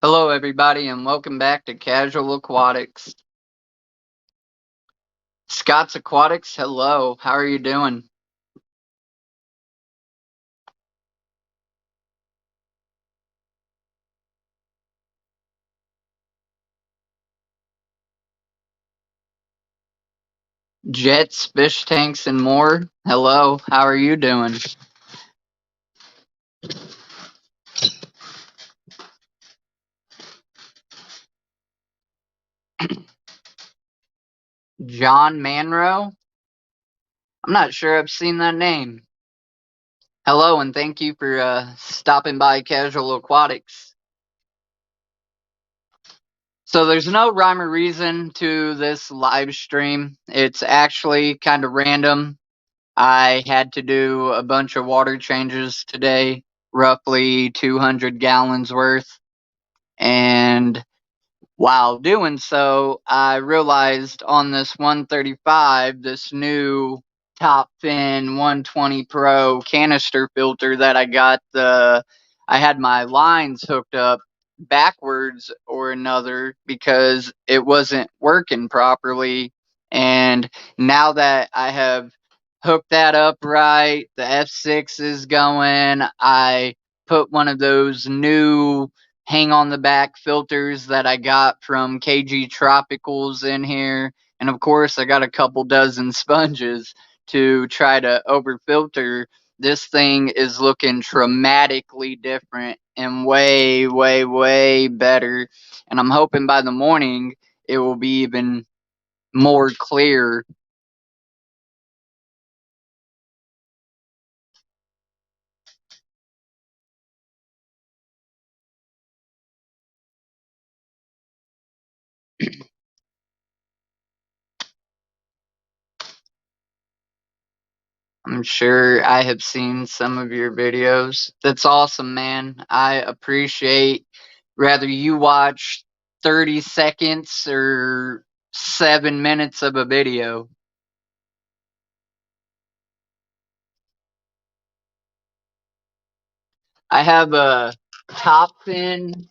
Hello, everybody, and welcome back to Casual Aquatics. Scott's Aquatics, hello. How are you doing? Jets, fish tanks, and more, hello. How are you doing? John Manro? I'm not sure I've seen that name. Hello, and thank you for stopping by Casual Aquatics. So there's no rhyme or reason to this live stream. It's actually kind of random. I had to do a bunch of water changes today, roughly 200 gallons worth. And while doing so, I realized on this 135, this new Top Fin 120 Pro canister filter that I had my lines hooked up backwards or another because it wasn't working properly. And now that I have hooked that up right, the F6 is going, I put one of those new hang on the back filters that I got from KG Tropicals in here. And of course, I got a couple dozen sponges to try to over filter. This thing is looking dramatically different and way, way, way better. And I'm hoping by the morning it will be even more clear. I'm sure I have seen some of your videos. That's awesome, man. I appreciate whether you watch 30 seconds or 7 minutes of a video. I have a Top Fin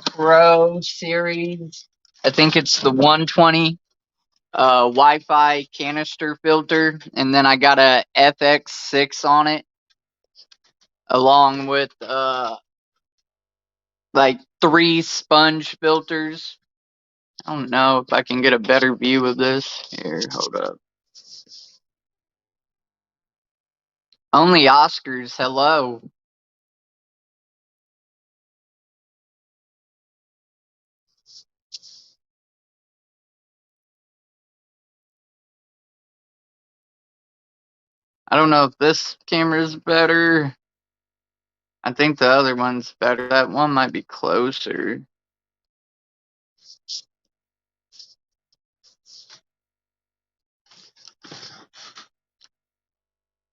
Pro series. I think it's the 120 Wi-Fi canister filter, and then I got a FX6 on it, along with like 3 sponge filters. I don't know if I can get a better view of this. Here, hold up. Only Oscars, hello. I don't know if this camera's better. I think the other one's better. That one might be closer.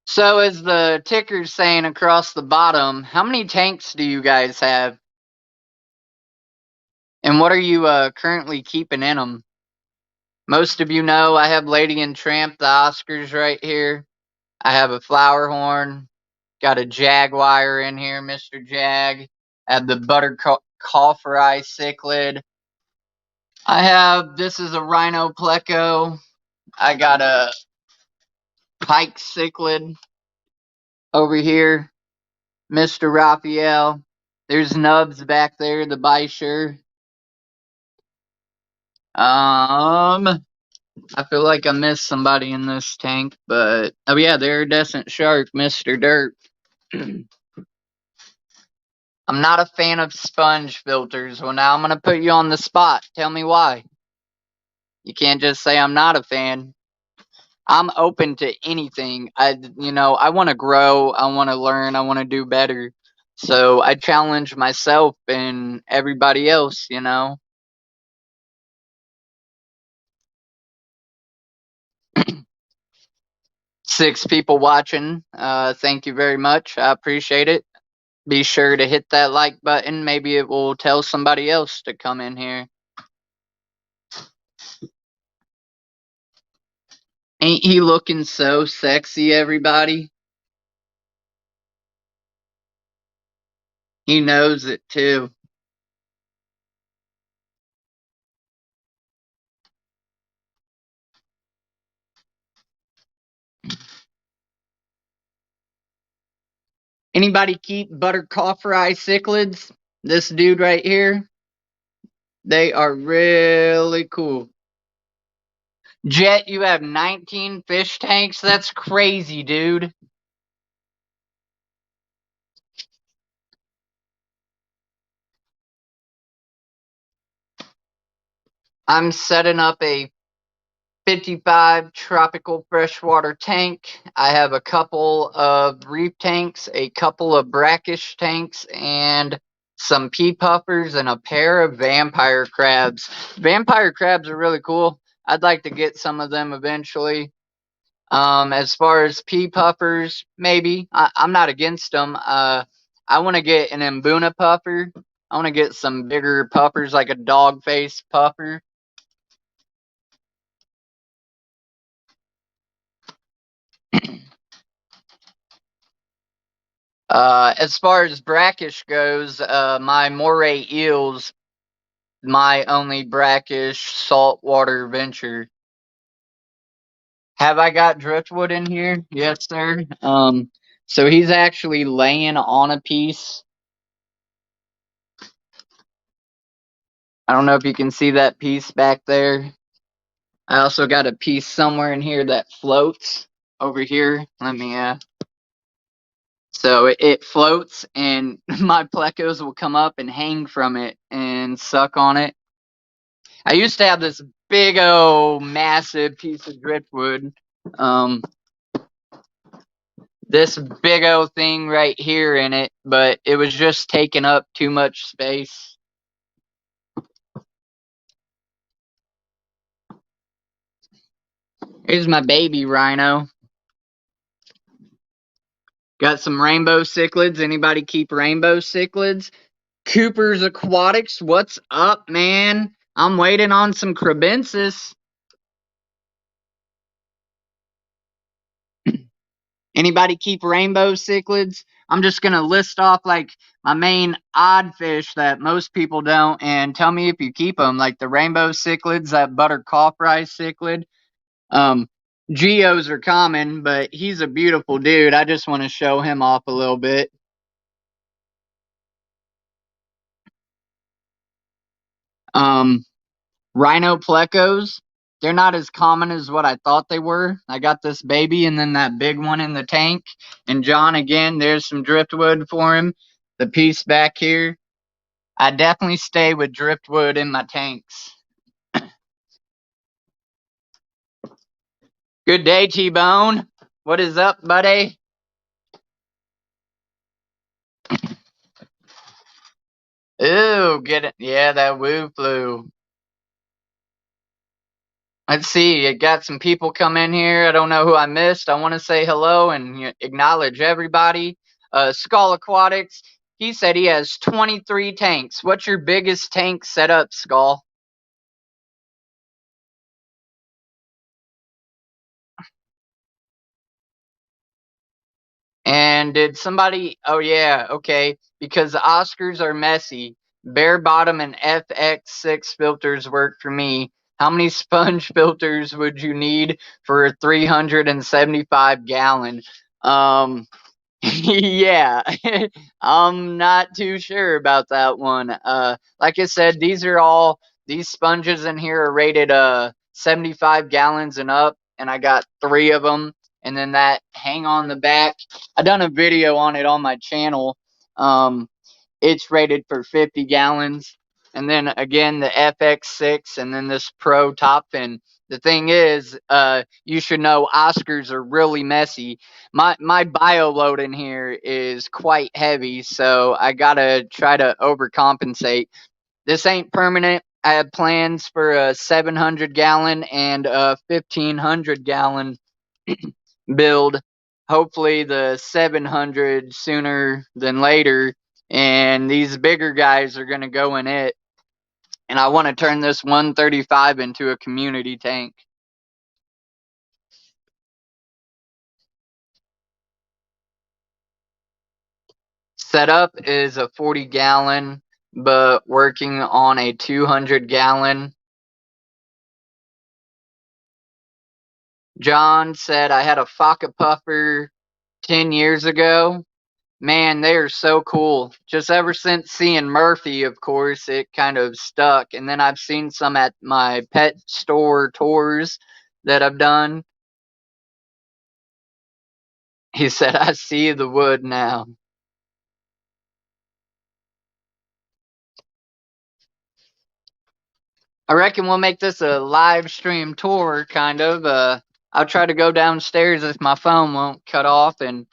So as the ticker's saying across the bottom, how many tanks do you guys have? And what are you currently keeping in them? Most of you know I have Lady and Tramp, the Oscars right here. I have a flower horn. Got a Jaguar in here, Mr. Jag. I have the Coffer Eye Cichlid. This is a Rhino Pleco. I got a Pike Cichlid over here, Mr. Raphael. There's Nubs back there, the Bisher. I feel like I missed somebody in this tank, but oh yeah, the iridescent shark, Mr. Dirt. I'm not a fan of sponge filters. Well, now I'm gonna put you on the spot. Tell me why. You can't just say I'm not a fan. I'm open to anything. I want to grow. I want to learn. I want to do better. So I challenge myself and everybody else. 6 people watching. Thank you very much. I appreciate it. Be sure to hit that like button. Maybe it will tell somebody else to come in here. Ain't he looking so sexy, everybody? He knows it too. Anybody keep buttercup fry cichlids? This dude right here, they are really cool. Jet, you have 19 fish tanks? That's crazy, dude. I'm setting up a 55 tropical freshwater tank. I have a couple of reef tanks, a couple of brackish tanks, and some pea puffers and a pair of vampire crabs. Vampire crabs are really cool. I'd like to get some of them eventually. As far as pea puffers, maybe. I'm not against them. I want to get an Mbuna puffer. I want to get some bigger puffers, like a dog face puffer. As far as brackish goes, my moray eels, my only brackish saltwater venture. Have I got driftwood in here? Yes, sir. So he's actually laying on a piece. I don't know if you can see that piece back there. I also got a piece somewhere in here that floats over here. Let me, so it floats and my plecos will come up and hang from it and suck on it. I used to have this big old massive piece of driftwood. Um, this big old thing right here in it, but it was just taking up too much space. Here's my baby rhino. Got some rainbow cichlids. Anybody keep rainbow cichlids? Cooper's Aquatics, what's up, man? I'm waiting on some crebensis. Anybody keep rainbow cichlids? I'm just gonna list off like my main odd fish that most people don't, and tell me if you keep them. Like the rainbow cichlids, that buttercup rice cichlid. Um, Geos are common, but he's a beautiful dude. I just want to show him off a little bit. Um, Rhino plecos. They're not as common as what I thought they were. I got this baby and then that big one in the tank. And John, again, there's some driftwood for him. The piece back here. I definitely stay with driftwood in my tanks. Good day, T-Bone. What is up, buddy? Ooh, get it. Yeah, that woo flew. Let's see. It got some people come in here. I don't know who I missed. I want to say hello and acknowledge everybody. Skull Aquatics. He said he has 23 tanks. What's your biggest tank set up, Skull? And did somebody? Oh yeah, okay. Because the Oscars are messy. Bare bottom and FX6 filters work for me. How many sponge filters would you need for a 375 gallon? Yeah, I'm not too sure about that one. Like I said, these sponges in here are rated 75 gallons and up, and I got 3 of them. And then that hang on the back. I done a video on it on my channel. Um, it's rated for 50 gallons. And then again, the FX6 and then this Pro top fin. The thing is, you should know Oscars are really messy. My bio load in here is quite heavy, so I gotta try to overcompensate. This ain't permanent. I have plans for a 700 gallon and a 1500 gallon build. Hopefully the 700 sooner than later, and these bigger guys are gonna go in it. And I want to turn this 135 into a community tank. Setup is a 40 gallon, but working on a 200 gallon. John said I had a Faka puffer 10 years ago. Man, they are so cool. Just ever since seeing Murphy, of course, it kind of stuck. And then I've seen some at my pet store tours that I've done. He said, I see the wood now. I reckon we'll make this a live stream tour, kind of. I'll try to go downstairs if my phone won't cut off, and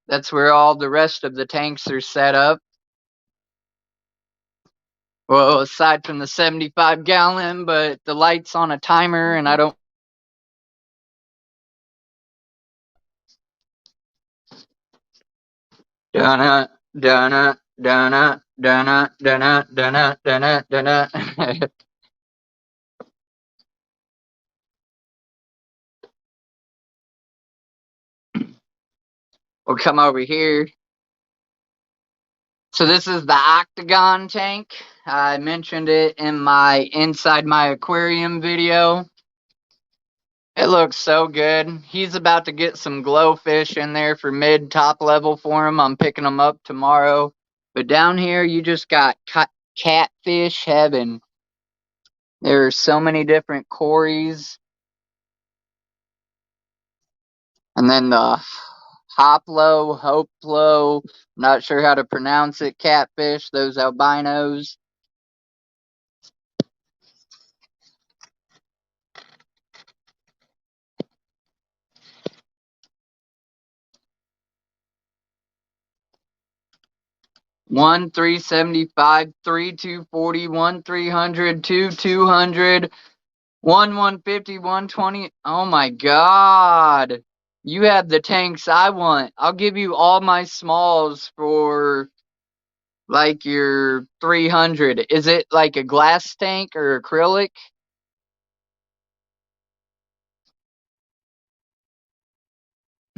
that's where all the rest of the tanks are set up. Well, aside from the 75 gallon, but the light's on a timer, and I don't. Donna, Donna, Donna, Donna, Donna, Donna, Donna, Donna. We'll come over here. So this is the Octagon Tank. I mentioned it in my Inside My Aquarium video. It looks so good. He's about to get some glowfish in there for mid top level for him. I'm picking them up tomorrow. But down here, you just got catfish heaven. There are so many different cories. And then the hoplo, not sure how to pronounce it, catfish, those albinos. One 375, 240, 300, 200, 150, 120. Oh my god. You have the tanks I want. I'll give you all my smalls for like your 300. Is it like a glass tank or acrylic?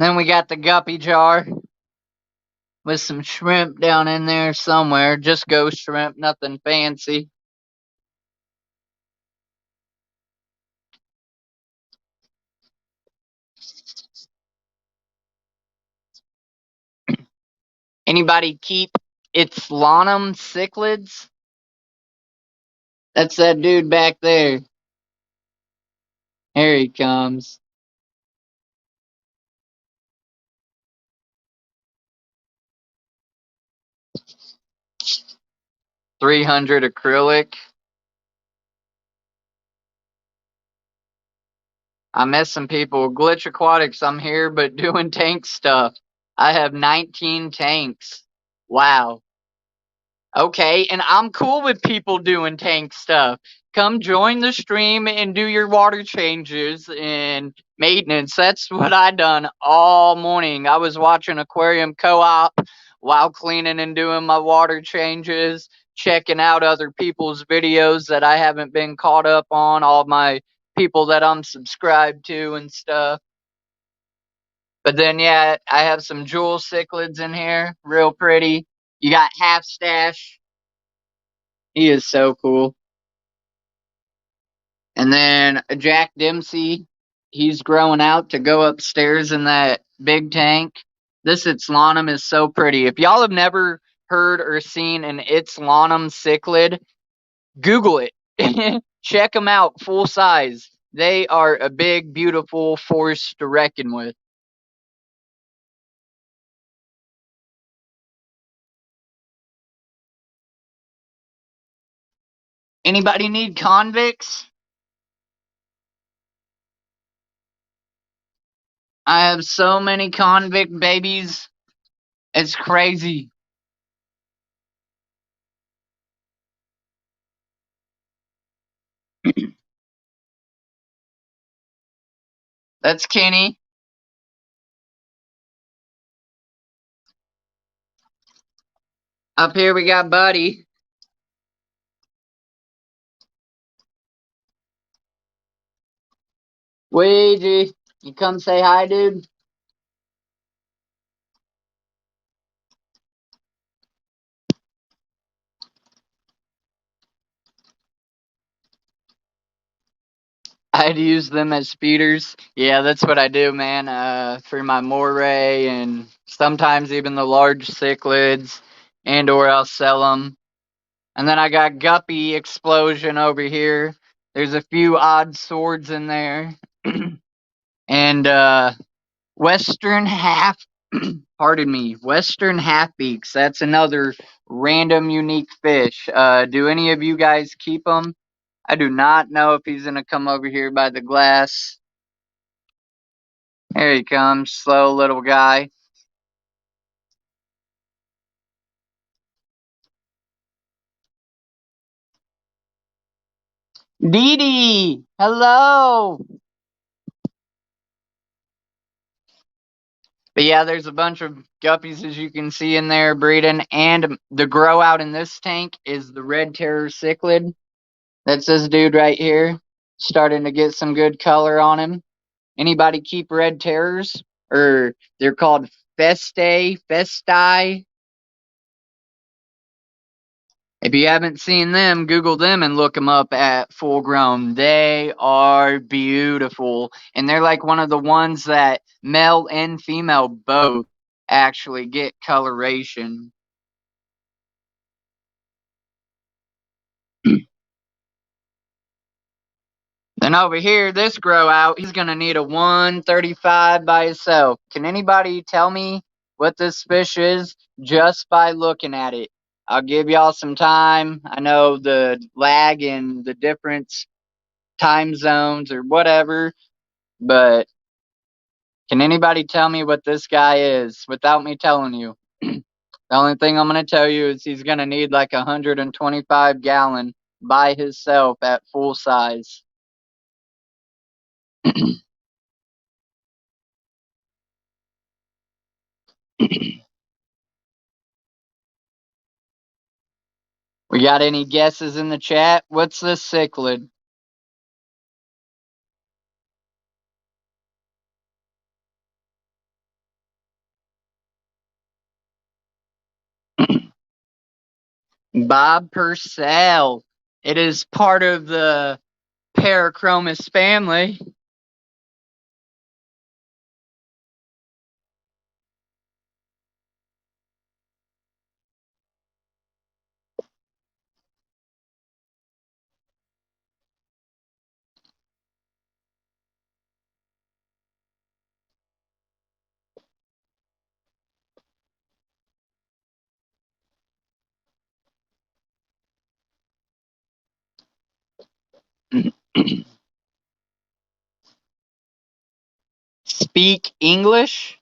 Then we got the guppy jar with some shrimp down in there somewhere. Just ghost shrimp, nothing fancy. Anybody keep its Cichlids? That's that dude back there. Here he comes. 300 acrylic. I met some people. Glitch Aquatics, I'm here, but doing tank stuff. I have 19 tanks. Wow. Okay, and I'm cool with people doing tank stuff. Come join the stream and do your water changes and maintenance. That's what I done all morning. I was watching Aquarium Co-op while cleaning and doing my water changes, checking out other people's videos that I haven't been caught up on, all my people that I'm subscribed to and stuff. But then, yeah, I have some jewel cichlids in here, real pretty. You got Half Stash. He is so cool. And then Jack Dempsey, he's growing out to go upstairs in that big tank. This Itzlanum is so pretty. If y'all have never heard or seen an Itzlanum cichlid, Google it. Check them out full size. They are a big, beautiful force to reckon with. Anybody need convicts? I have so many convict babies. It's crazy. That's Kenny. Up here we got Buddy. Ouija, you come say hi, dude? I'd use them as speeders. Yeah, that's what I do, man. For my moray and sometimes even the large cichlids, and or I'll sell them. And then I got Guppy Explosion over here. There's a few odd swords in there. And Western Half, pardon me, Western Half-Beaks. That's another random unique fish. Do any of you guys keep them? I do not know if he's going to come over here by the glass. Here he comes, slow little guy. Dee Dee, hello. But yeah, there's a bunch of guppies as you can see in there breeding, and the grow out in this tank is the red Terror Cichlid. That's this dude right here, starting to get some good color on him. Anybody keep red terrors? Or they're called Festi. If you haven't seen them, Google them and look them up at full grown. They are beautiful. And they're like one of the ones that male and female both actually get coloration. Then over here, this grow out, he's going to need a 135 by himself. Can anybody tell me what this fish is just by looking at it? I'll give y'all some time. I know the lag in the different time zones or whatever, but can anybody tell me what this guy is without me telling you? The only thing I'm going to tell you is he's going to need like 125 gallon by himself at full size. We got any guesses in the chat? What's this cichlid? Bob Purcell. It is part of the Parachromis family. Speak English?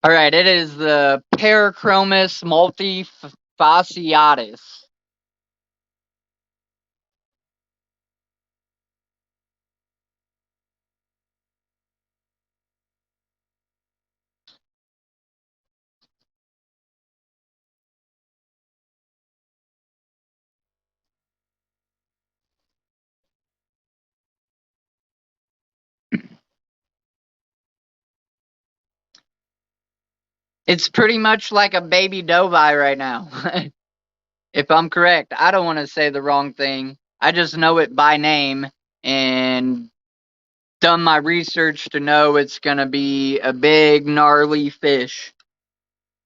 All right, it is the Parachromis multifasciatus. It's pretty much like a baby Dovi right now. If I'm correct, I don't want to say the wrong thing. I just know it by name and done my research to know it's going to be a big, gnarly fish.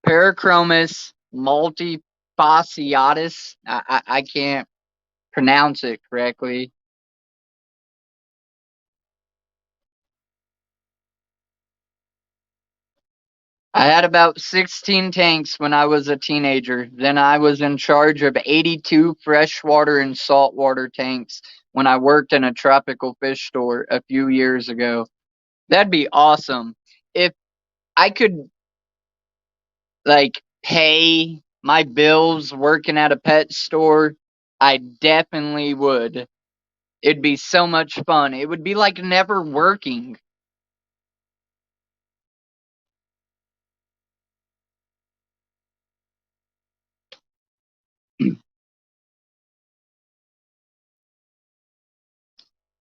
Parachromis multifasciatus. I can't pronounce it correctly. I had about 16 tanks when I was a teenager. Then I was in charge of 82 freshwater and saltwater tanks when I worked in a tropical fish store a few years ago. That'd be awesome. If I could like pay my bills working at a pet store, I definitely would. It'd be so much fun. It would be like never working.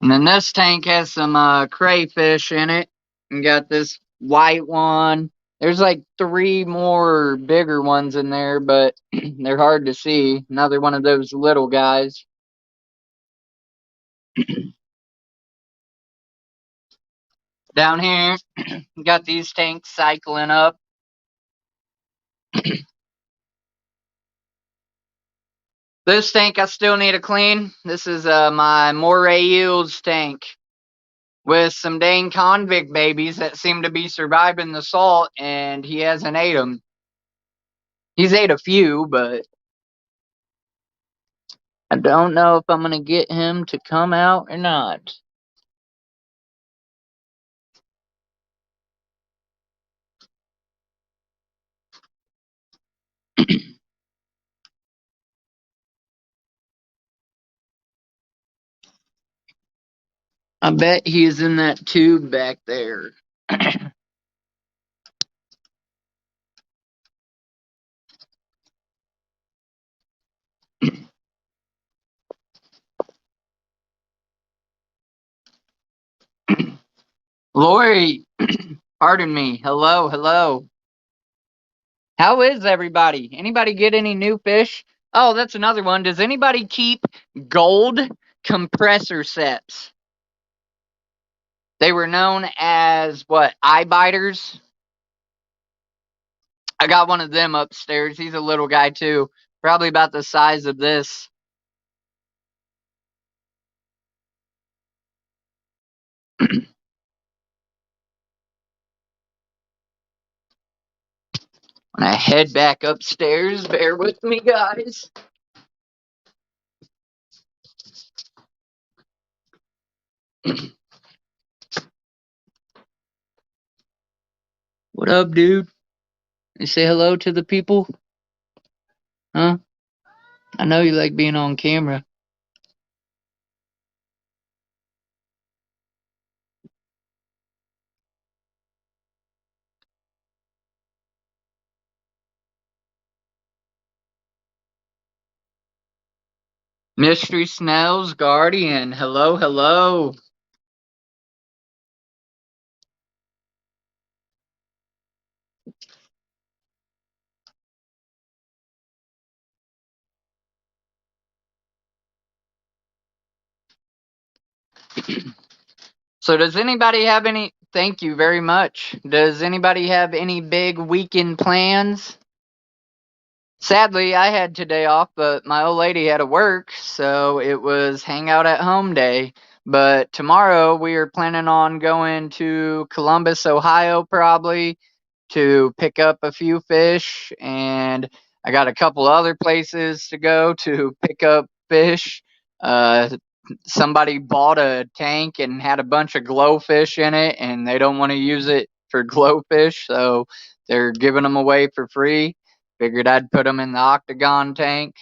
And then this tank has some crayfish in it. And got this white one. There's like 3 more bigger ones in there, but they're hard to see. Another one of those little guys. Down here, got these tanks cycling up. This tank I still need to clean. This is my Moray Eels tank with some dang convict babies that seem to be surviving the salt, and he hasn't ate them. He's ate a few, but I don't know if I'm going to get him to come out or not. I bet he is in that tube back there. Lori, pardon me. Hello, hello. How is everybody? Anybody get any new fish? Oh, that's another one. Does anybody keep gold compressor sets? They were known as what? Eye biters? I got one of them upstairs. He's a little guy too. Probably about the size of this. When I head back upstairs, bear with me, guys. What up, dude? You say hello to the people? Huh? I know you like being on camera. Mystery Snell's Guardian. Hello, hello. So does anybody have any, thank you very much. Does anybody have any big weekend plans? Sadly, I had today off, but my old lady had to work, so it was hang out at home day. But tomorrow we are planning on going to Columbus, Ohio, probably to pick up a few fish, and I got a couple other places to go to pick up fish. Somebody bought a tank and had a bunch of glowfish in it, and they don't want to use it for glowfish, so they're giving them away for free. Figured I'd put them in the Octagon Tank.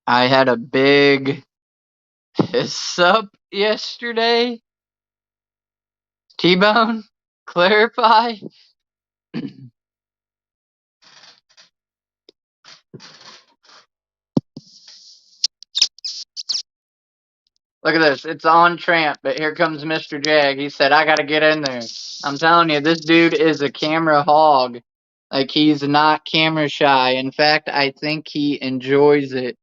I had a big piss up yesterday. T-Bone, clarify. Look at this. It's on tramp, but here comes Mr. Jag. He said, I gotta get in there. I'm telling you, this dude is a camera hog. Like, he's not camera shy. In fact, I think he enjoys it.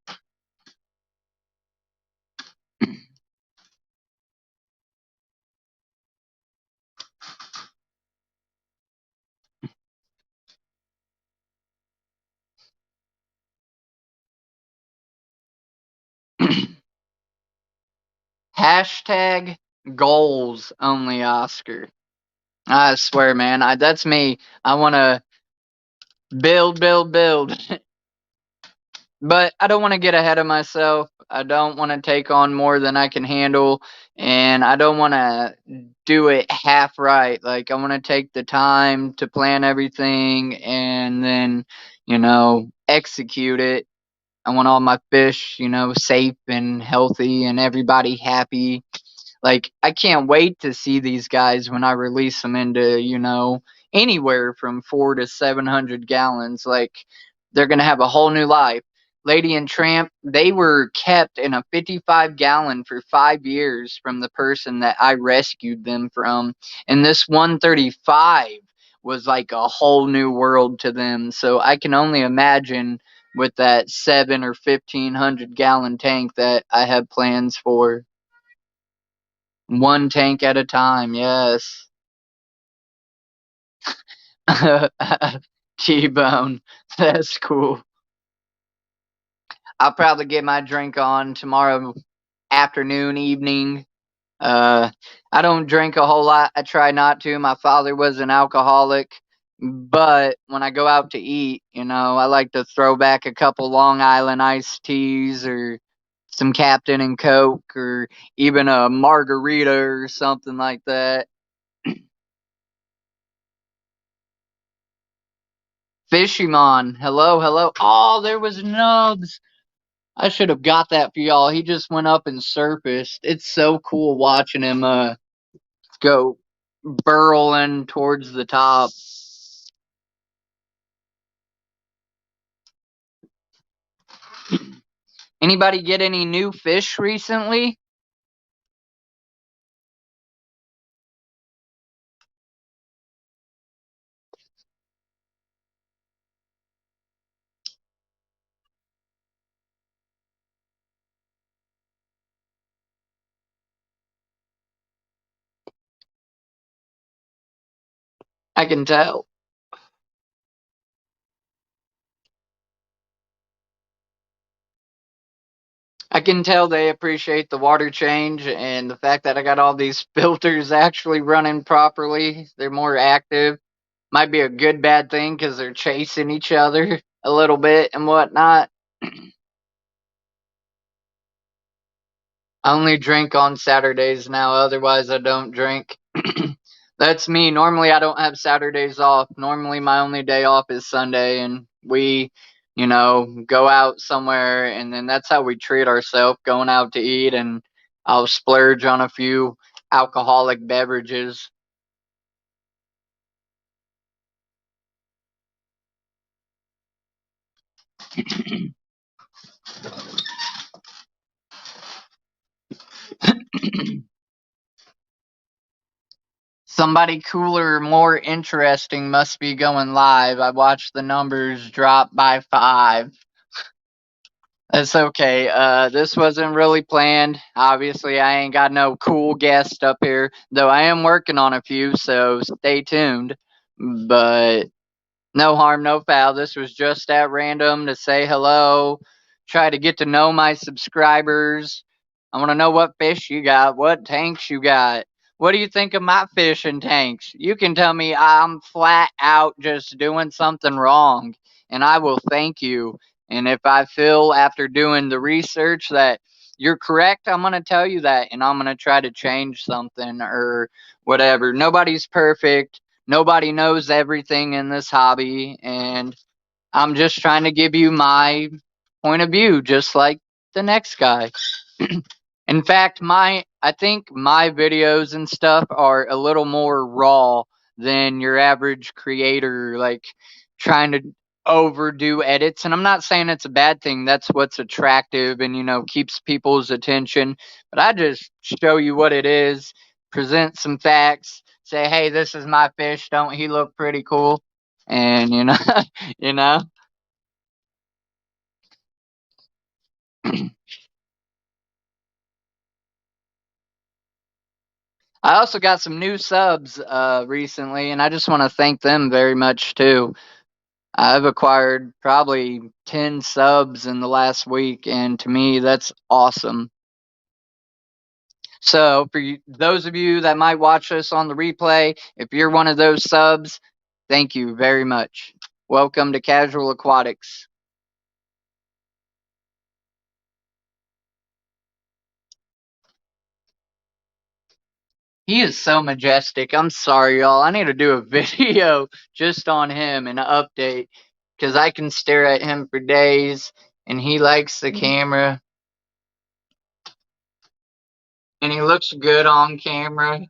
Hashtag goals only, Oscar. I swear, man, that's me. I want to build, build, build. But I don't want to get ahead of myself. I don't want to take on more than I can handle. And I don't want to do it half right. Like, I want to take the time to plan everything and then, execute it. I want all my fish, safe and healthy and everybody happy. Like, I can't wait to see these guys when I release them into, anywhere from 4 to 700 gallons. Like, they're going to have a whole new life. Lady and Tramp, they were kept in a 55-gallon for 5 years from the person that I rescued them from. And this 135 was like a whole new world to them. So I can only imagine with that 7 or 1,500 gallon tank that I have plans for. One tank at a time, yes. T-bone. That's cool. I'll probably get my drink on tomorrow afternoon, evening. Uh, I don't drink a whole lot. I try not to. My father was an alcoholic. But when I go out to eat, I like to throw back a couple Long Island iced teas or some Captain and Coke or even a margarita or something like that. Fishymon, hello, hello. Oh, there was Nubs. I should have got that for y'all. He just went up and surfaced. It's so cool watching him go burrowing towards the top. Anybody get any new fish recently? I can tell. I can tell they appreciate the water change and the fact that I got all these filters actually running properly. They're more active. Might be a good bad thing because they're chasing each other a little bit and whatnot. I only drink on Saturdays now, otherwise I don't drink. That's me. Normally I don't have Saturdays off. Normally my only day off is Sunday and we, go out somewhere and then that's how we treat ourselves, going out to eat, and I'll splurge on a few alcoholic beverages. Somebody cooler, more interesting must be going live. I watched the numbers drop by 5. It's okay. This wasn't really planned. Obviously, I ain't got no cool guest up here, though I am working on a few, so stay tuned. But no harm, no foul. This was just at random to say hello, try to get to know my subscribers. I want to know what fish you got, what tanks you got. What do you think of my fishing tanks? You can tell me I'm flat out just doing something wrong, and I will thank you. And if I feel after doing the research that you're correct, I'm going to tell you that, and I'm going to try to change something or whatever. Nobody's perfect. Nobody knows everything in this hobby, and I'm just trying to give you my point of view, just like the next guy. In fact, I think my videos and stuff are a little more raw than your average creator, like trying to overdo edits. And I'm not saying it's a bad thing. That's what's attractive and keeps people's attention. But I just show you what it is, present some facts, say, "Hey, this is my fish. Don't he look pretty cool?" And you know. I also got some new subs recently, and I just want to thank them very much too. I've acquired probably 10 subs in the last week, and to me, that's awesome. So, for those of you that might watch this on the replay, if you're one of those subs, thank you very much. Welcome to Casual Aquatics. He is so majestic. I'm sorry, y'all. I need to do a video just on him and an update because I can stare at him for days. and he likes the camera, and he looks good on camera.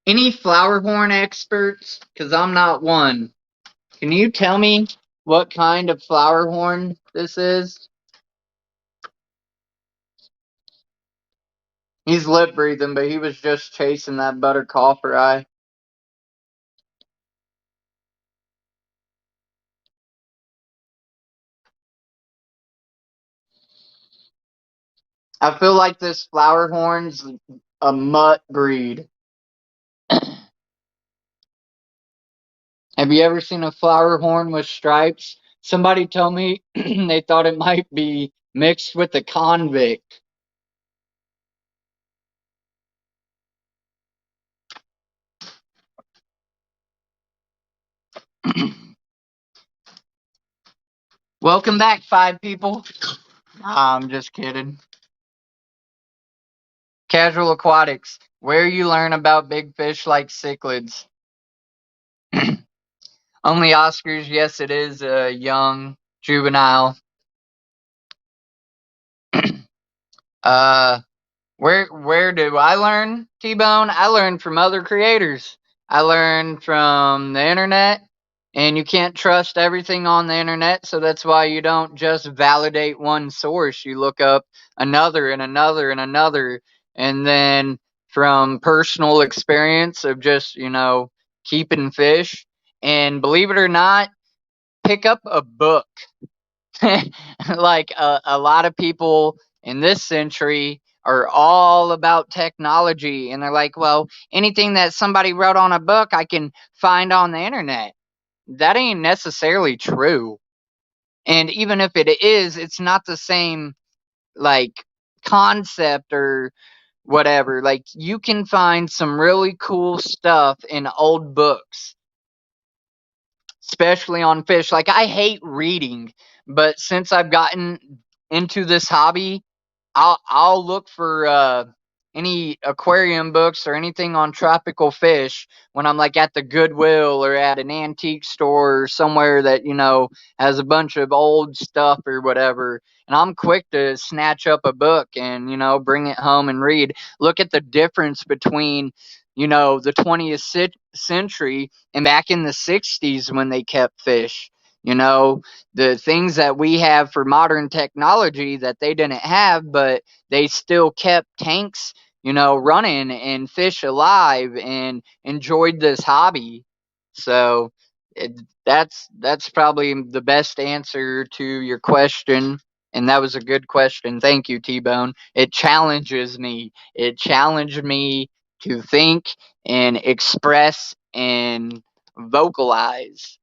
Any flower horn experts? Because I'm not one. Can you tell me what kind of flower horn this is? He's lip breathing, but he was just chasing that butter copper eye. I feel like this flower horn's a mutt breed. Have you ever seen a flower horn with stripes? Somebody told me they thought it might be mixed with a convict. Welcome back, 5 people. I'm just kidding. Casual aquatics, where you learn about big fish like cichlids. Only Oscars, yes, it is a young juvenile. uh, where do I learn, T-Bone? I learn from other creators. I learn from the internet, and you can't trust everything on the internet, so that's why you don't just validate one source. You look up another and another and another, and then from personal experience of just, keeping fish, and believe it or not, pick up a book. Like a lot of people in this century are all about technology, and they're like, well, anything that somebody wrote on a book I can find on the internet. That ain't necessarily true. And even if it is, it's not the same, like, concept or whatever. Like, you can find some really cool stuff in old books, especially on fish. Like, I hate reading, but since I've gotten into this hobby, I'll look for any aquarium books or anything on tropical fish when I'm like at the Goodwill or at an antique store or somewhere that has a bunch of old stuff or whatever. And I'm quick to snatch up a book and bring it home and read. Look at the difference between the 20th century and back in the 60s when they kept fish. The things that we have for modern technology that they didn't have, but they still kept tanks, running and fish alive and enjoyed this hobby. So that's probably the best answer to your question. And that was a good question. Thank you, T-Bone. It challenges me. It challenged me to think and express and vocalize.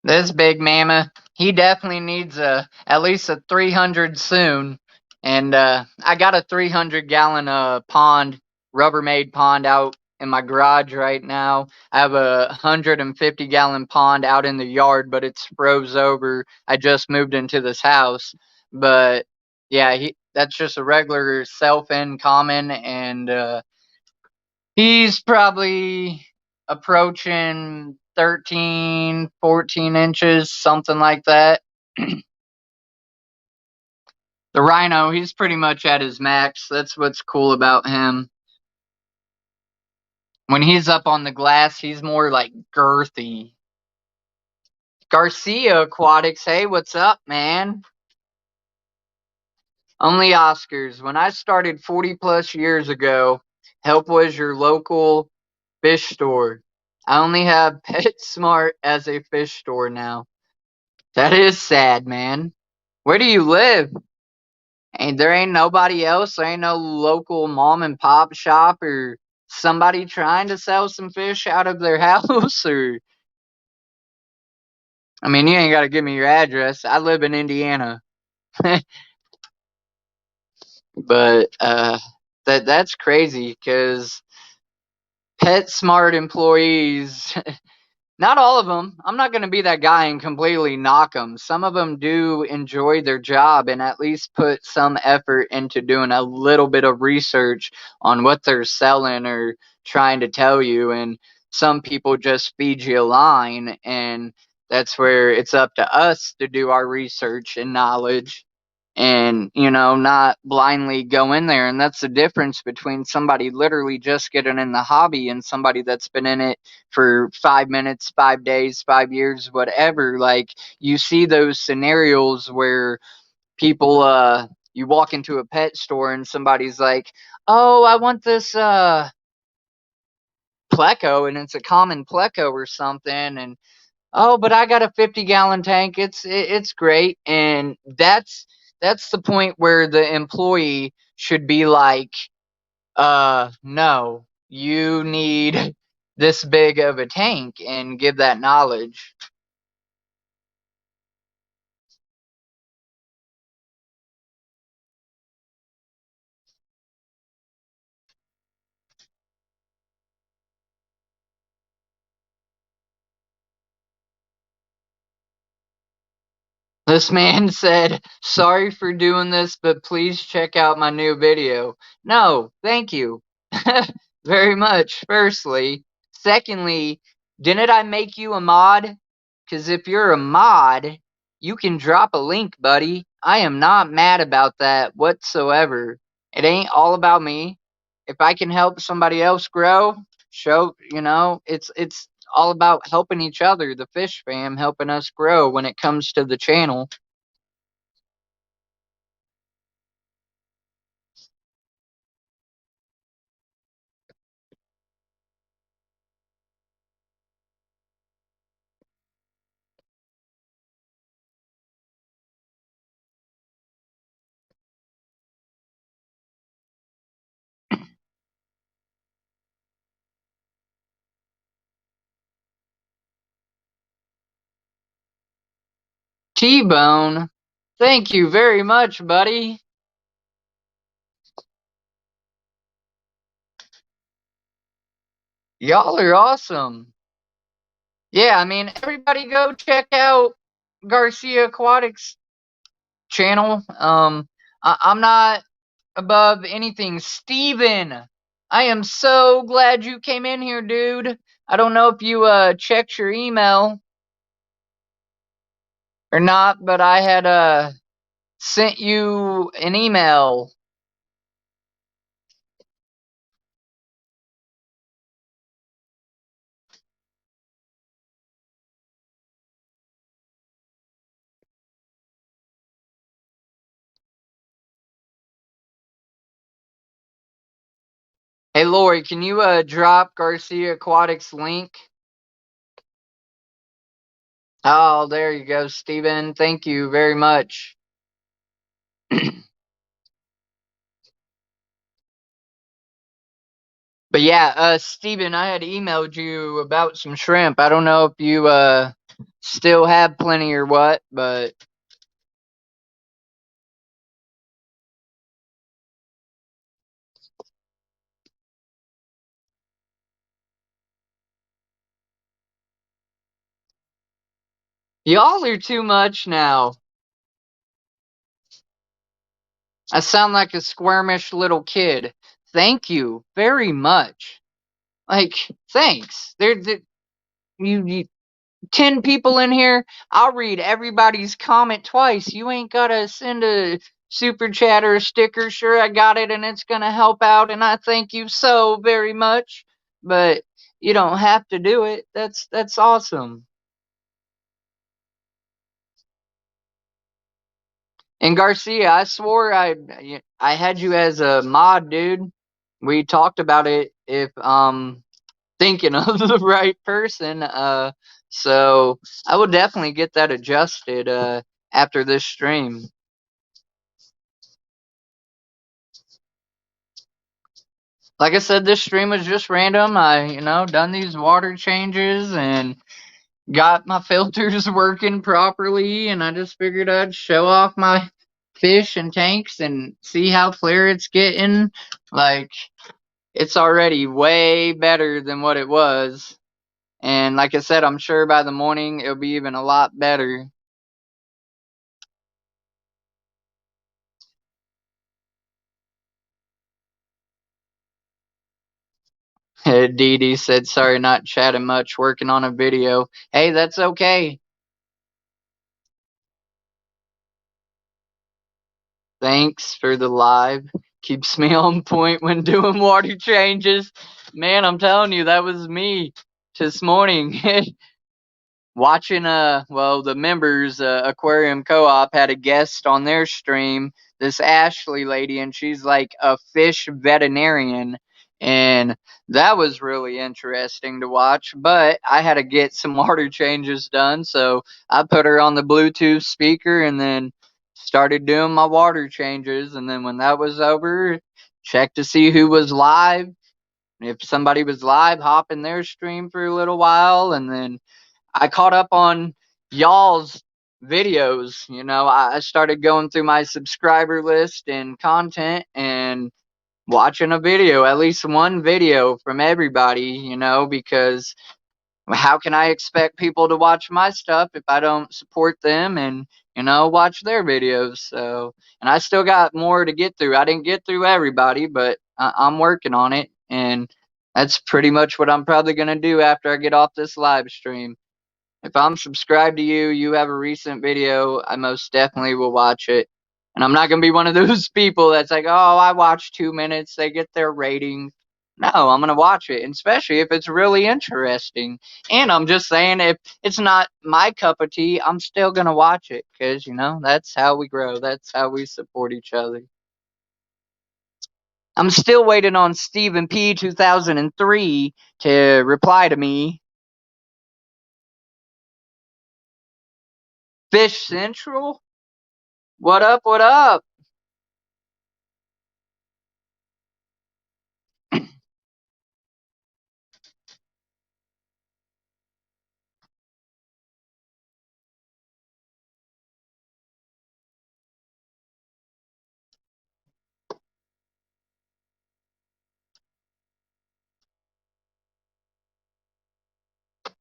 This big mama, he definitely needs at least a 300 soon. And I got a 300-gallon pond, Rubbermaid pond out in my garage right now. I have a 150-gallon pond out in the yard, but it's froze over. I just moved into this house. But yeah, that's just a regular self-in common, and he's probably approaching 13, 14 inches, something like that. The rhino, he's pretty much at his max. That's what's cool about him. When he's up on the glass, he's more like girthy. Garcia Aquatics, hey, what's up, man? Only Oscars. When I started 40 plus years ago, Help was your local fish store. I only have PetSmart as a fish store now. That is sad, man. Where do you live? And there ain't nobody else. There ain't no local mom and pop shop or somebody trying to sell some fish out of their house. Or I mean, you ain't got to give me your address. I live in Indiana. But That's crazy because pet smart employees, not all of them. I'm not going to be that guy and completely knock them. Some of them do enjoy their job and at least put some effort into doing a little bit of research on what they're selling or trying to tell you. And some people just feed you a line, and that's where it's up to us to do our research and knowledge and not blindly go in there. And that's the difference between somebody literally just getting in the hobby and somebody that's been in it for 5 minutes, 5 days, 5 years, whatever. Like, you see those scenarios where people you walk into a pet store and somebody's like, oh, I want this pleco, and it's a common pleco or something, and oh, but I got a 50-gallon tank. It's great. And that's the point where the employee should be like, no, you need this big of a tank, and give that knowledge. This man said, sorry for doing this, but please check out my new video. No, thank you. Very much, firstly. Secondly, didn't I make you a mod? Because if you're a mod, you can drop a link, buddy. I am not mad about that whatsoever. It ain't all about me. If I can help somebody else grow, it's all about helping each other, the fish fam helping us grow when it comes to the channel. T-Bone, thank you very much, buddy. Y'all are awesome. Yeah, I mean, everybody go check out Garcia Aquatics channel. I'm not above anything. Steven, I am so glad you came in here, dude. I don't know if you checked your email or not, but I had sent you an email. Hey Lori, can you drop Garcia Aquatics link? Oh, there you go, Steven. Thank you very much. But yeah, Steven, I had emailed you about some shrimp. I don't know if you still have plenty or what, but y'all are too much now. I sound like a squirmish little kid. Thank you very much. Like, thanks. You 10 people in here. I'll read everybody's comment twice. You ain't gotta send a super chat or a sticker. Sure, I got it and it's gonna help out, and I thank you so very much. But you don't have to do it. That's awesome. And Garcia, I swore I had you as a mod, dude. We talked about it if thinking of the right person. So I will definitely get that adjusted after this stream. Like I said, this stream was just random. I, done these water changes and got my filters working properly, and I just figured I'd show off my fish and tanks and see how clear it's getting. Like, it's already way better than what it was. And like I said, I'm sure by the morning it'll be even a lot better. Dee Dee said, sorry, not chatting much, working on a video. Hey, that's okay. Thanks for the live. Keeps me on point when doing water changes. Man, I'm telling you, that was me this morning. Watching the members aquarium co-op had a guest on their stream, this Ashley lady, and she's like a fish veterinarian, and that was really interesting to watch. But I had to get some water changes done, so I put her on the Bluetooth speaker and then started doing my water changes. And then when that was over, checked to see who was live. If somebody was live, hop in their stream for a little while, and then I caught up on y'all's videos. You know, I started going through my subscriber list and content and watching a video, at least one video from everybody, you know, because how can I expect people to watch my stuff if I don't support them and, you know, watch their videos? So, and I still got more to get through. I didn't get through everybody, but I'm working on it. And that's pretty much what I'm probably going to do after I get off this live stream. If I'm subscribed to you, you have a recent video, I most definitely will watch it. And I'm not going to be one of those people that's like, oh, I watched 2 minutes, they get their rating. No, I'm going to watch it, and especially if it's really interesting. And I'm just saying, if it's not my cup of tea, I'm still going to watch it because, you know, that's how we grow. That's how we support each other. I'm still waiting on Stephen P. 2003 to reply to me. Fish Central? What up? What up?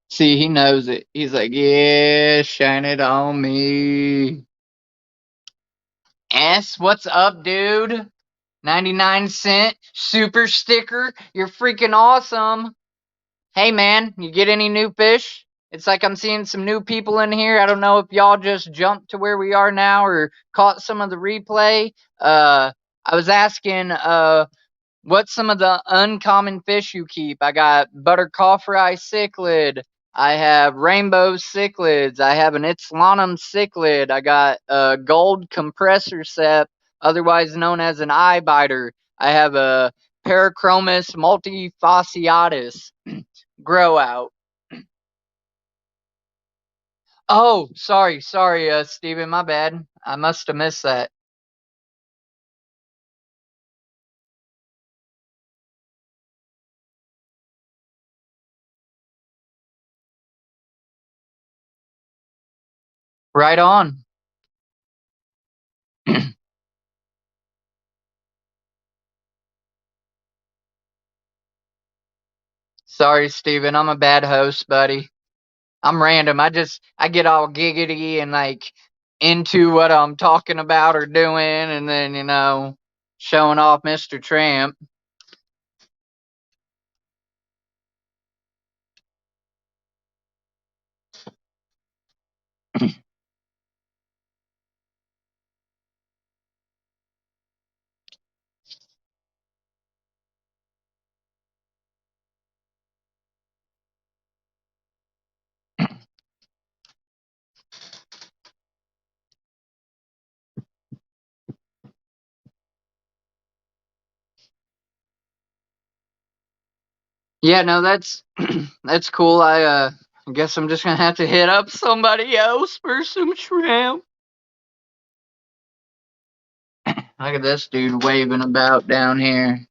See, he knows it. He's like, yeah, shine it on me. S, what's up, dude? 99 cent super sticker. You're freaking awesome. Hey, man, you get any new fish? It's like I'm seeing some new people in here. I don't know if y'all just jumped to where we are now or caught some of the replay. I was asking, what's some of the uncommon fish you keep? I got buttercawfry cichlid. I have rainbow cichlids. I have an Itzlanum cichlid. I got a gold compressor sep, otherwise known as an eye biter. I have a Parachromis multifasciatus grow out. Oh, sorry, Steven, my bad. I must have missed that. Right on. Sorry, Steven, I'm a bad host, buddy. I'm random. I get all giggity and like into what I'm talking about or doing, and then showing off Mr. Tramp. Yeah, no, that's that's cool. I guess I'm just gonna have to hit up somebody else for some shrimp. Look at this dude waving about down here.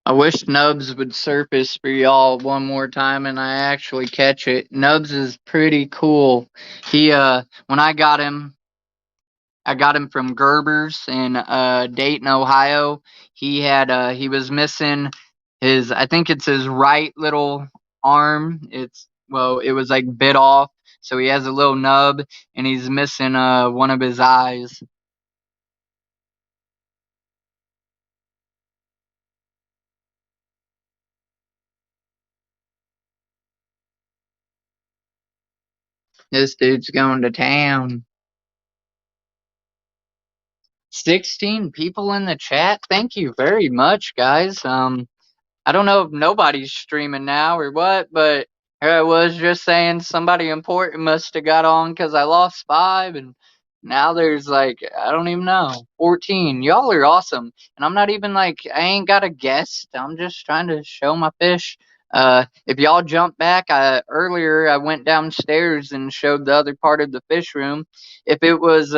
I wish Nubs would surface for y'all one more time and I actually catch it. Nubs is pretty cool. When I got him from Gerber's in Dayton, Ohio. He was missing his, I think it's his right little arm. It was like bit off, so he has a little nub and he's missing one of his eyes. This dude's going to town. 16 people in the chat. Thank you very much, guys. I don't know if nobody's streaming now or what, but here I was just saying somebody important must have got on because I lost 5, and now there's like, I don't even know, 14. Y'all are awesome. And I'm not even like, I ain't got a guest. I'm just trying to show my fish. If y'all jump back, earlier I went downstairs and showed the other part of the fish room. If it was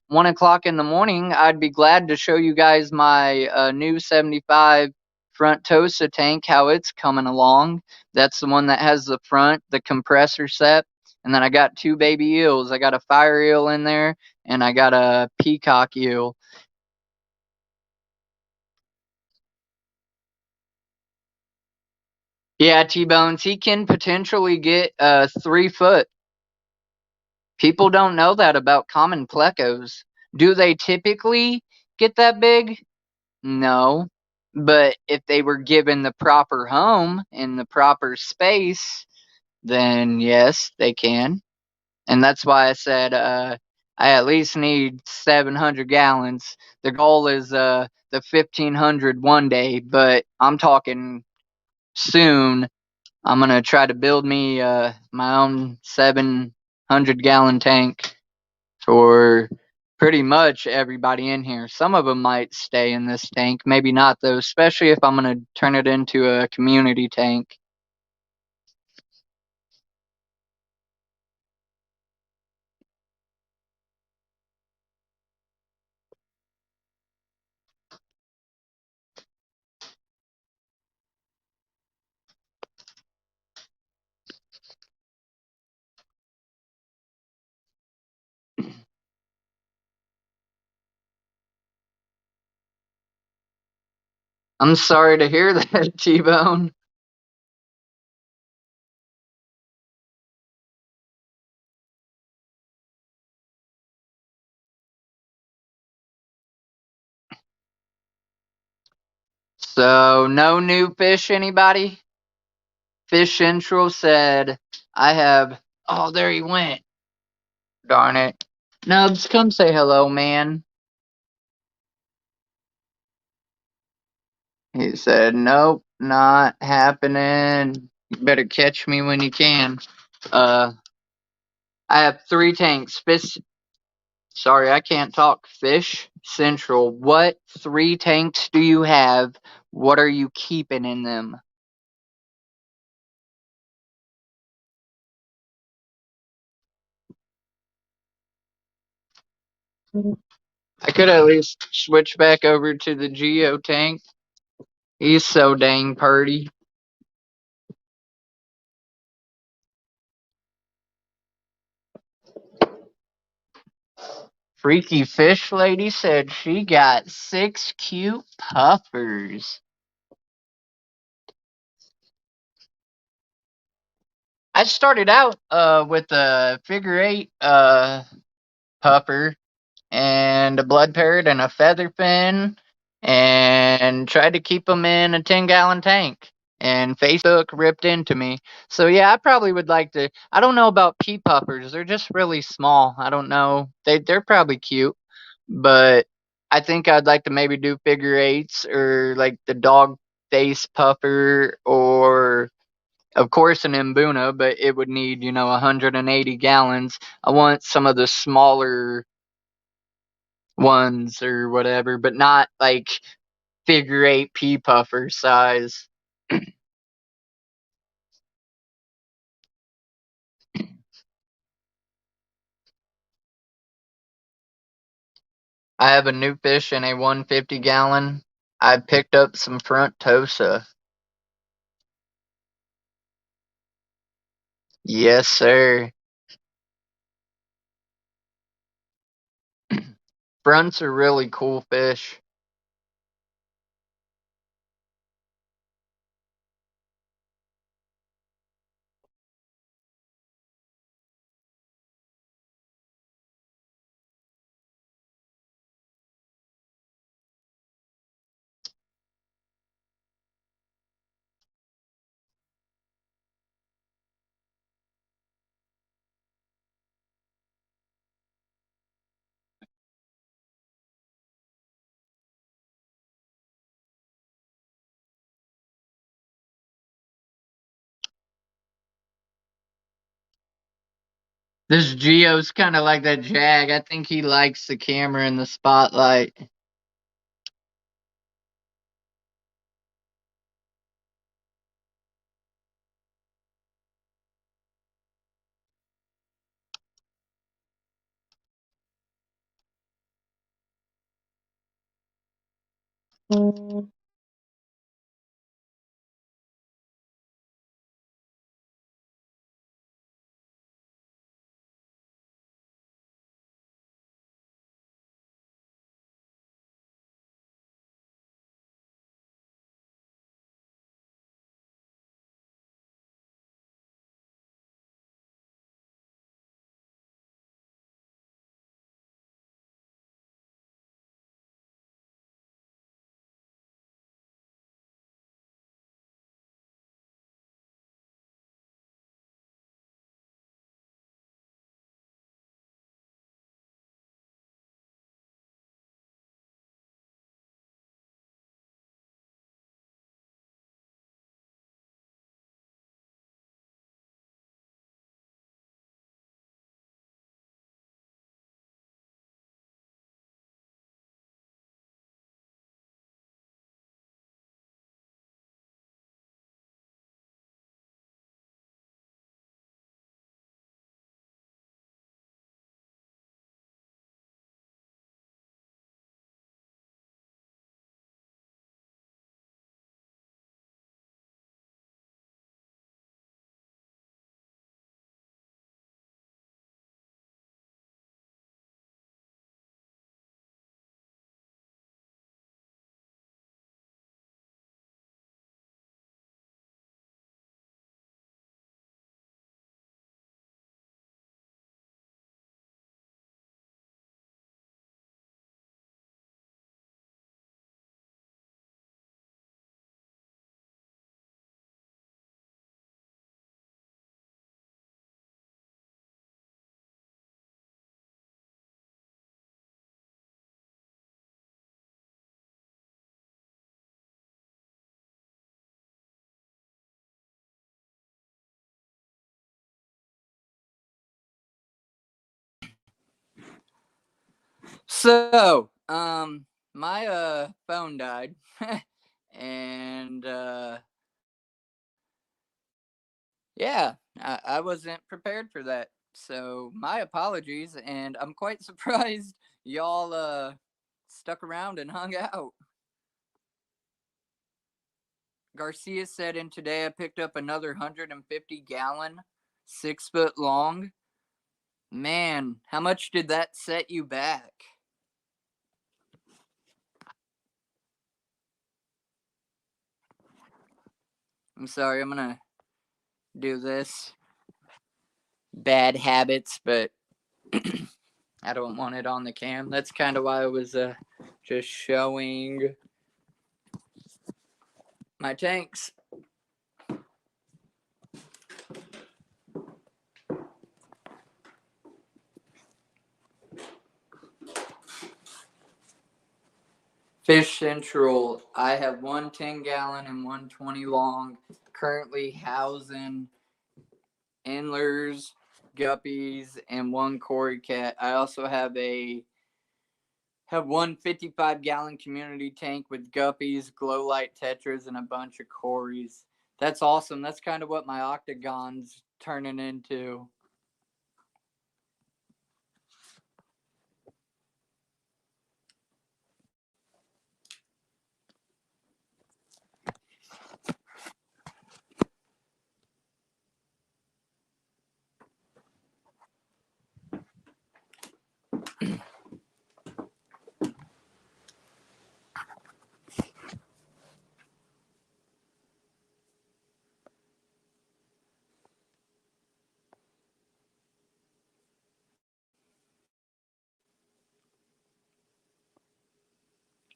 1 o'clock in the morning, I'd be glad to show you guys my new 75 front Tosa tank, how it's coming along. That's the one that has the front, the compressor set. And then I got 2 baby eels. I got a fire eel in there and I got a peacock eel. Yeah, T-Bones, he can potentially get 3 foot. People don't know that about common plecos. Do they typically get that big? No. But if they were given the proper home in the proper space, then yes, they can. And that's why I said I at least need 700 gallons. The goal is the 1500 one day, but I'm talking soon. I'm gonna try to build me my own 700-gallon tank for pretty much everybody in here. Some of them might stay in this tank, maybe not though, especially if I'm gonna turn it into a community tank. I'm sorry to hear that, T-Bone. So, no new fish, anybody? Fish Central said, I have. Oh, there he went. Darn it. Nubs, come say hello, man. He said, nope, not happening. You better catch me when you can. I have 3 tanks. Sorry, I can't talk. Fish Central. What 3 tanks do you have? What are you keeping in them? I could at least switch back over to the Geo tank. He's so dang purty. Freaky Fish Lady said she got 6 cute puffers. I started out with a figure 8 puffer and a blood parrot and a feather fin and tried to keep them in a 10-gallon tank. And Facebook ripped into me. So yeah, I probably would like to. I don't know about pea puffers. They're just really small. I don't know. They're probably cute, but I think I'd like to maybe do figure 8s or like the dog face puffer or of course an Mbuna, but it would need 180 gallons. I want some of the smaller ones or whatever, but not like figure 8 pea puffer size. I have a new fish in a 150 gallon. I picked up some Frontosa. Yes, sir. Fronts are really cool fish. This Geo's kind of like that Jag. I think he likes the camera and the spotlight. So, my phone died, and yeah, I wasn't prepared for that. So my apologies, and I'm quite surprised y'all stuck around and hung out. Garcia said, "And today I picked up another 150-gallon, 6 foot long. Man, how much did that set you back?" I'm sorry, I'm gonna do this. Bad habits, but I don't want it on the cam. That's kind of why I was just showing my tanks. Fish Central, I have one 10-gallon and one 20 long, currently housing endlers, guppies, and one cory cat. I also have one 55-gallon community tank with guppies, glow light tetras, and a bunch of cories. That's awesome. That's kind of what my Octagon's turning into.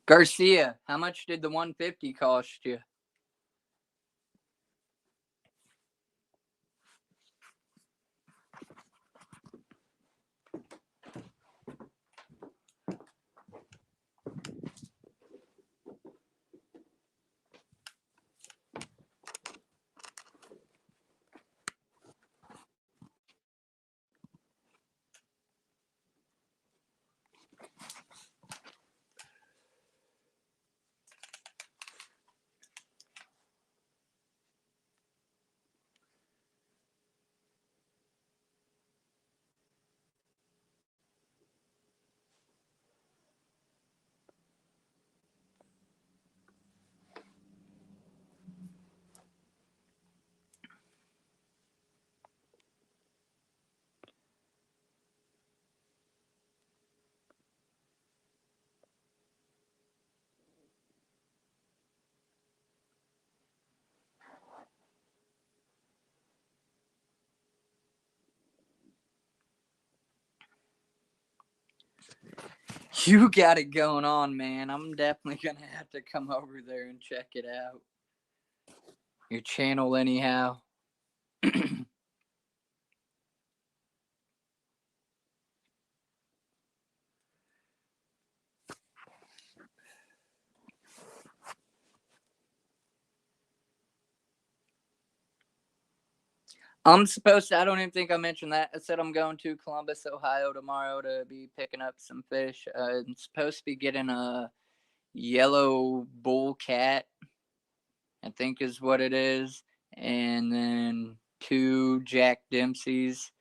Garcia, how much did the 150 cost you? You got it going on, man. I'm definitely gonna have to come over there and check it out. Your channel, anyhow. I don't even think I mentioned that. I said I'm going to Columbus, Ohio tomorrow to be picking up some fish. I'm supposed to be getting a yellow bull cat, I think is what it is. And then 2 Jack Dempseys.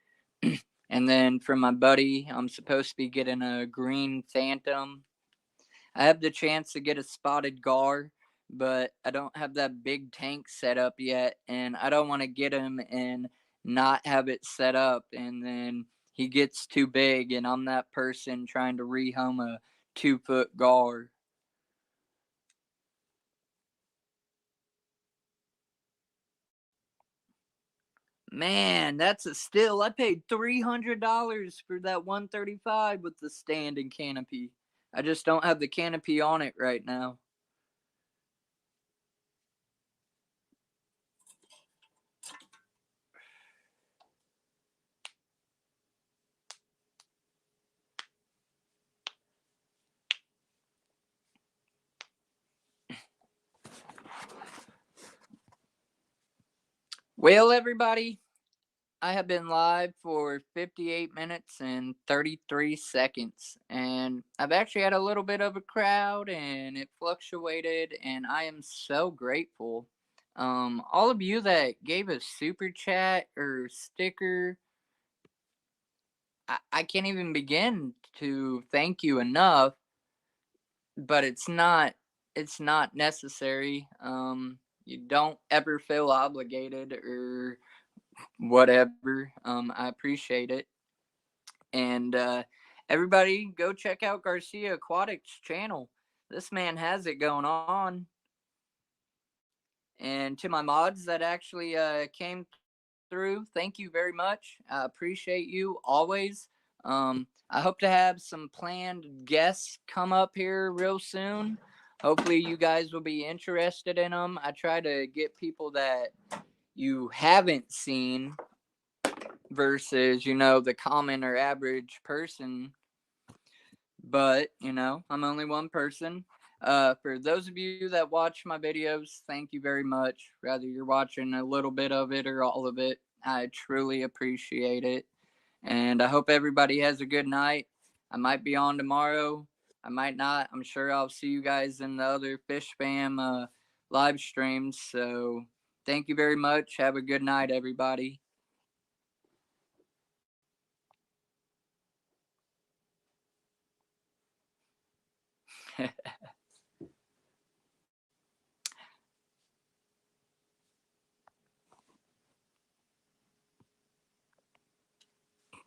And then for my buddy, I'm supposed to be getting a green phantom. I have the chance to get a spotted gar, but I don't have that big tank set up yet, and I don't want to get him and not have it set up, and then he gets too big, and I'm that person trying to rehome a 2-foot gar. Man, that's a steal. I paid $300 for that 135 with the stand and canopy. I just don't have the canopy on it right now. Well, everybody, I have been live for 58 minutes and 33 seconds, and I've actually had a little bit of a crowd, and it fluctuated, and I am so grateful. All of you that gave a super chat or sticker, I can't even begin to thank you enough, but it's not necessary. You don't ever feel obligated or whatever. I appreciate it. And everybody go check out Garcia Aquatics channel. This man has it going on. And to my mods that actually came through, thank you very much. I appreciate you always. I hope to have some planned guests come up here real soon. Hopefully you guys will be interested in them. I try to get people that you haven't seen versus, the common or average person. But, I'm only one person. For those of you that watch my videos, thank you very much. Whether you're watching a little bit of it or all of it, I truly appreciate it. And I hope everybody has a good night. I might be on tomorrow. I might not. I'm sure I'll see you guys in the other Fish Fam live streams. So thank you very much. Have a good night, everybody.